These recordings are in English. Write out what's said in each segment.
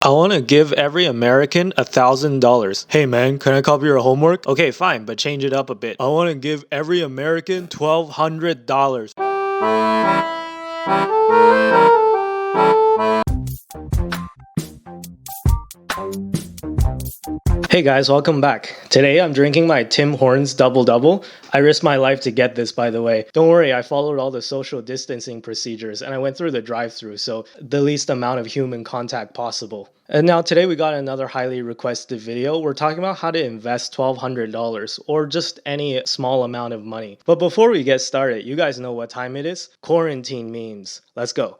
I want to give every American $1,000. Hey man, can I copy your homework? Okay, fine, but change it up a bit. I want to give every American $1,200. Hey guys, welcome back. Today I'm drinking my Tim Hortons Double Double. I risked my life to get this, by the way. Don't worry, I followed all the social distancing procedures and I went through the drive-thru, so the least amount of human contact possible. And now today we got another highly requested video. We're talking about how to invest $1,200 or just any small amount of money. But before we get started, you guys know what time it is? Quarantine memes. Let's go.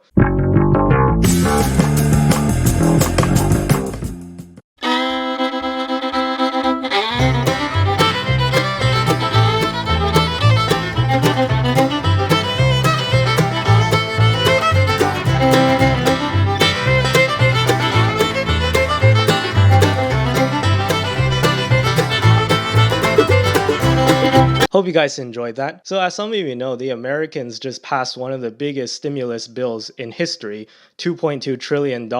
Hope you guys enjoyed that. So as some of you know, the Americans just passed one of the biggest stimulus bills in history, $2.2 trillion.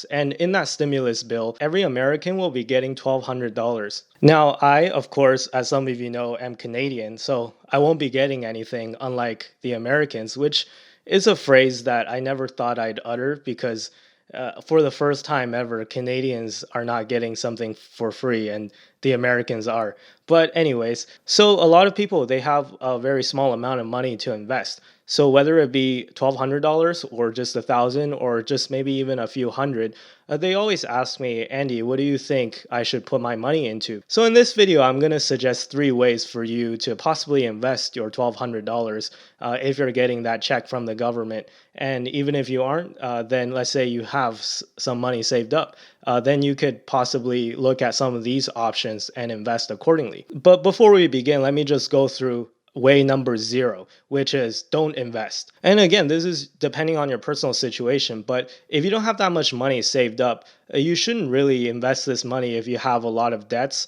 And in that stimulus bill, every American will be getting $1,200. Now, I, of course, as some of you know, am Canadian, so I won't be getting anything unlike the Americans, which is a phrase that I never thought I'd utter because for the first time ever, Canadians are not getting something for free and the Americans are. But anyways, so a lot of people, they have a very small amount of money to invest. So whether it be $1,200 or just $1,000 or just maybe even a few hundred, they always ask me, Andy, what do you think I should put my money into? So in this video, I'm going to suggest 3 ways for you to possibly invest your $1,200 if you're getting that check from the government. And even if you aren't, then let's say you have some money saved up, then you could possibly look at some of these options and invest accordingly. But before we begin, let me just go through way number 0, which is don't invest. And again, this is depending on your personal situation, but if you don't have that much money saved up, you shouldn't really invest this money if you have a lot of debts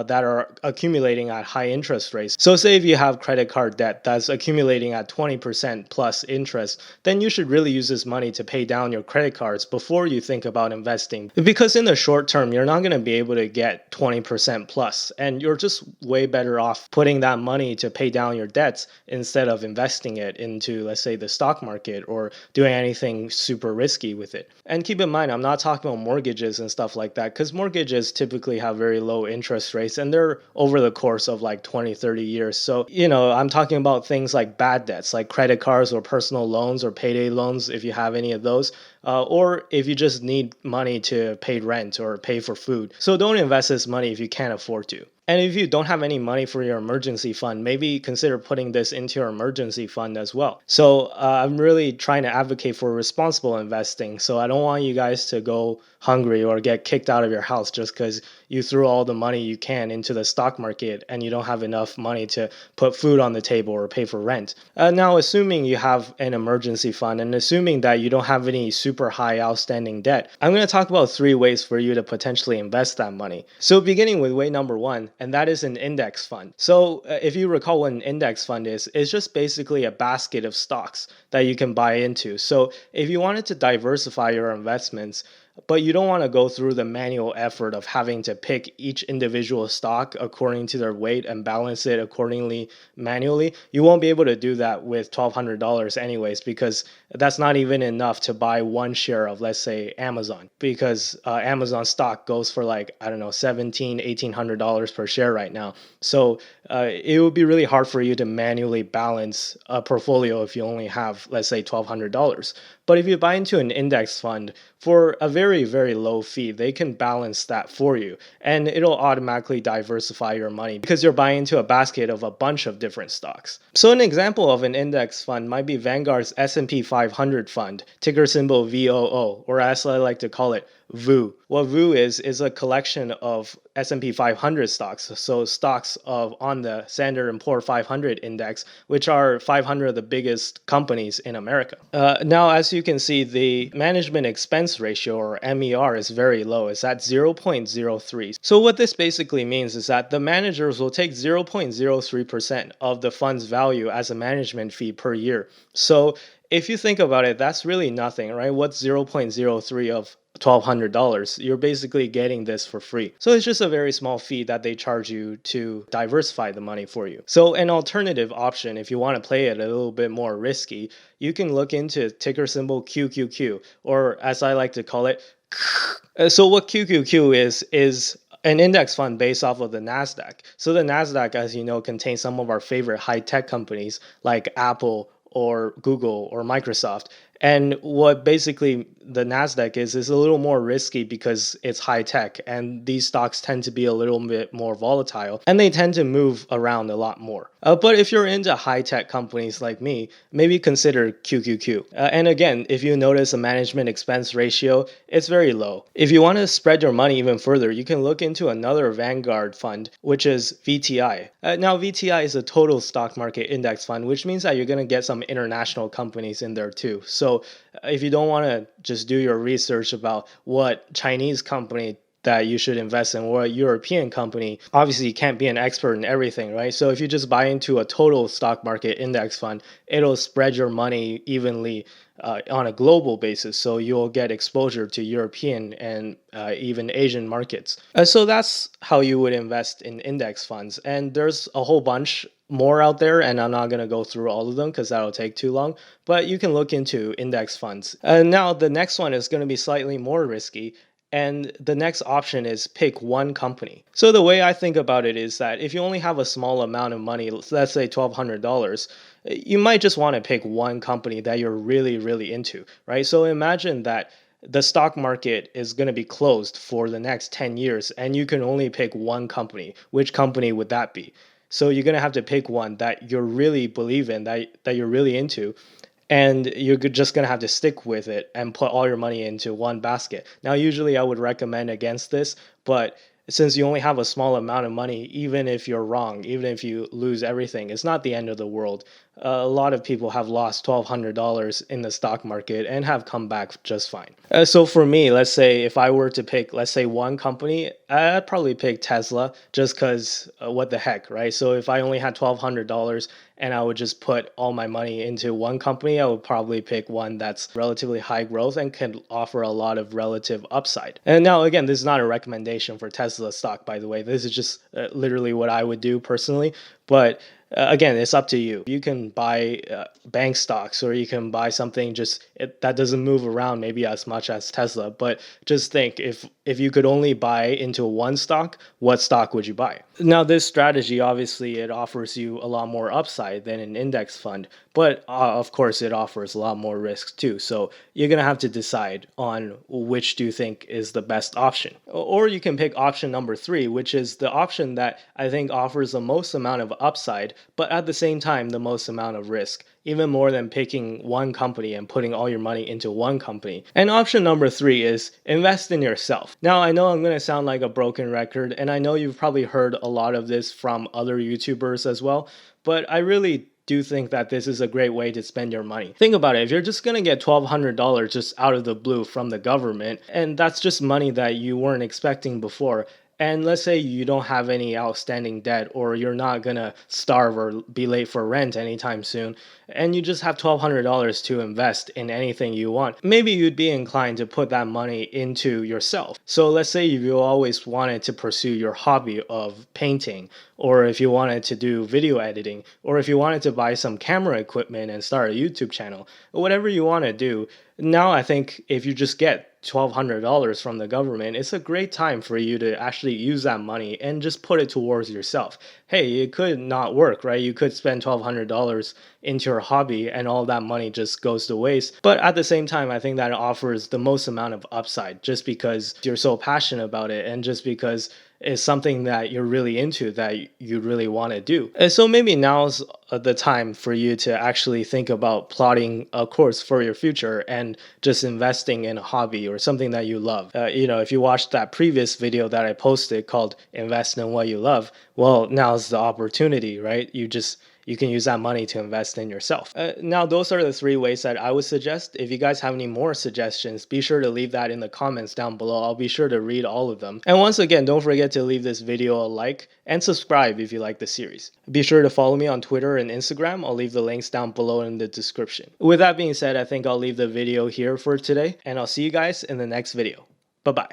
that are accumulating at high interest rates. So say if you have credit card debt that's accumulating at 20% plus interest, then you should really use this money to pay down your credit cards before you think about investing. Because in the short term, you're not going to be able to get 20% plus, and you're just way better off putting that money to pay down your debts instead of investing it into, let's say, the stock market or doing anything super risky with it. And keep in mind, I'm not talking about mortgages and stuff like that, because mortgages typically have very low interest rates and they're over the course of like 20-30 years. So I'm talking about things like bad debts like credit cards or personal loans or payday loans if you have any of those, or if you just need money to pay rent or pay for food. So don't invest this money if you can't afford to. And if you don't have any money for your emergency fund, maybe consider putting this into your emergency fund as well. So I'm really trying to advocate for responsible investing. So I don't want you guys to go hungry or get kicked out of your house just because you threw all the money you can into the stock market and you don't have enough money to put food on the table or pay for rent. Now, assuming you have an emergency fund and assuming that you don't have any super high outstanding debt, I'm going to talk about 3 ways for you to potentially invest that money. So beginning with way number 1, and that is an index fund. So if you recall what an index fund is, it's just basically a basket of stocks that you can buy into. So if you wanted to diversify your investments, but you don't want to go through the manual effort of having to pick each individual stock according to their weight and balance it accordingly manually, you won't be able to do that with $1,200 anyways, because that's not even enough to buy 1 share of, let's say, Amazon, because Amazon stock goes for like, I don't know, $1,700, $1,800 per share right now. So it would be really hard for you to manually balance a portfolio if you only have, let's say, $1,200. But if you buy into an index fund for a very, very low fee, they can balance that for you and it'll automatically diversify your money because you're buying into a basket of a bunch of different stocks. So an example of an index fund might be Vanguard's S&P 500 fund, ticker symbol VOO, or as I like to call it, VOO. What VOO is a collection of S&P 500 stocks, so stocks on the Standard & Poor's 500 index, which are 500 of the biggest companies in America. Now, as you can see, the management expense ratio, or MER, is very low. It's at 0.03. So what this basically means is that the managers will take 0.03% of the fund's value as a management fee per year. So if you think about it, that's really nothing, right? What's 0.03 $1,200, you're basically getting this for free. So it's just a very small fee that they charge you to diversify the money for you. So an alternative option, if you want to play it a little bit more risky, you can look into ticker symbol QQQ, or as I like to call it, so what QQQ is an index fund based off of the Nasdaq. So the Nasdaq, as you know, contains some of our favorite high-tech companies like Apple or Google or Microsoft. And what basically the Nasdaq is a little more risky because it's high tech, and these stocks tend to be a little bit more volatile, and they tend to move around a lot more. But if you're into high tech companies like me, maybe consider QQQ. And again, if you notice a management expense ratio, it's very low. If you want to spread your money even further, you can look into another Vanguard fund, which is VTI. Now, VTI is a total stock market index fund, which means that you're going to get some international companies in there too. So if you don't want to just do your research about what Chinese company that you should invest in or a European company, obviously you can't be an expert in everything, right? So if you just buy into a total stock market index fund, it'll spread your money evenly on a global basis. So you'll get exposure to European and even Asian markets. So that's how you would invest in index funds. And there's a whole bunch more out there, and I'm not going to go through all of them because that'll take too long, but you can look into index funds. Now, the next one is going to be slightly more risky, and the next option is pick one company. So the way I think about it is that if you only have a small amount of money, let's say $1,200, you might just want to pick one company that you're really, really into, right? So imagine that the stock market is going to be closed for the next 10 years, and you can only pick one company. Which company would that be? So you're going to have to pick one that you really believe in, that you're really into, and you're just going to have to stick with it and put all your money into one basket. Now, usually I would recommend against this, but since you only have a small amount of money, even if you're wrong, even if you lose everything, it's not the end of the world. A lot of people have lost $1,200 in the stock market and have come back just fine. So for me, let's say if I were to pick, let's say one company, I'd probably pick Tesla just because what the heck, right? So if I only had $1,200 and I would just put all my money into one company, I would probably pick one that's relatively high growth and can offer a lot of relative upside. And now, again, this is not a recommendation for Tesla stock, by the way. This is just literally what I would do personally. But again, it's up to you. You can buy bank stocks, or you can buy something that doesn't move around maybe as much as Tesla. But just think, if you could only buy into one stock, what stock would you buy? Now, this strategy, obviously, it offers you a lot more upside than an index fund. But of course, it offers a lot more risk too. So you're going to have to decide on which do you think is the best option. Or you can pick option number 3, which is the option that I think offers the most amount of upside, but at the same time, the most amount of risk, even more than picking one company and putting all your money into one company. And option number 3 is invest in yourself. Now, I know I'm going to sound like a broken record, and I know you've probably heard a lot of this from other YouTubers as well, but I really do think that this is a great way to spend your money. Think about it. If you're just going to get $1,200 just out of the blue from the government, and that's just money that you weren't expecting before, and let's say you don't have any outstanding debt, or you're not going to starve or be late for rent anytime soon, and you just have $1,200 to invest in anything you want, maybe you'd be inclined to put that money into yourself. So let's say you always wanted to pursue your hobby of painting, or if you wanted to do video editing, or if you wanted to buy some camera equipment and start a YouTube channel, or whatever you want to do. Now, I think if you just get $1,200 from the government, it's a great time for you to actually use that money and just put it towards yourself. Hey, it could not work, right? You could spend $1,200 into your hobby and all that money just goes to waste. But at the same time, I think that it offers the most amount of upside just because you're so passionate about it, and just because it's something that you're really into, that you really want to do. And so maybe now's the time for you to actually think about plotting a course for your future and just investing in a hobby or something that you love. If you watched that previous video that I posted called Invest in What You Love, well, now's the opportunity, right? You can use that money to invest in yourself. Now, those are the 3 ways that I would suggest. If you guys have any more suggestions, be sure to leave that in the comments down below. I'll be sure to read all of them. And once again, don't forget to leave this video a like and subscribe if you like the series. Be sure to follow me on Twitter and Instagram. I'll leave the links down below in the description. With that being said, I think I'll leave the video here for today, and I'll see you guys in the next video. Bye bye.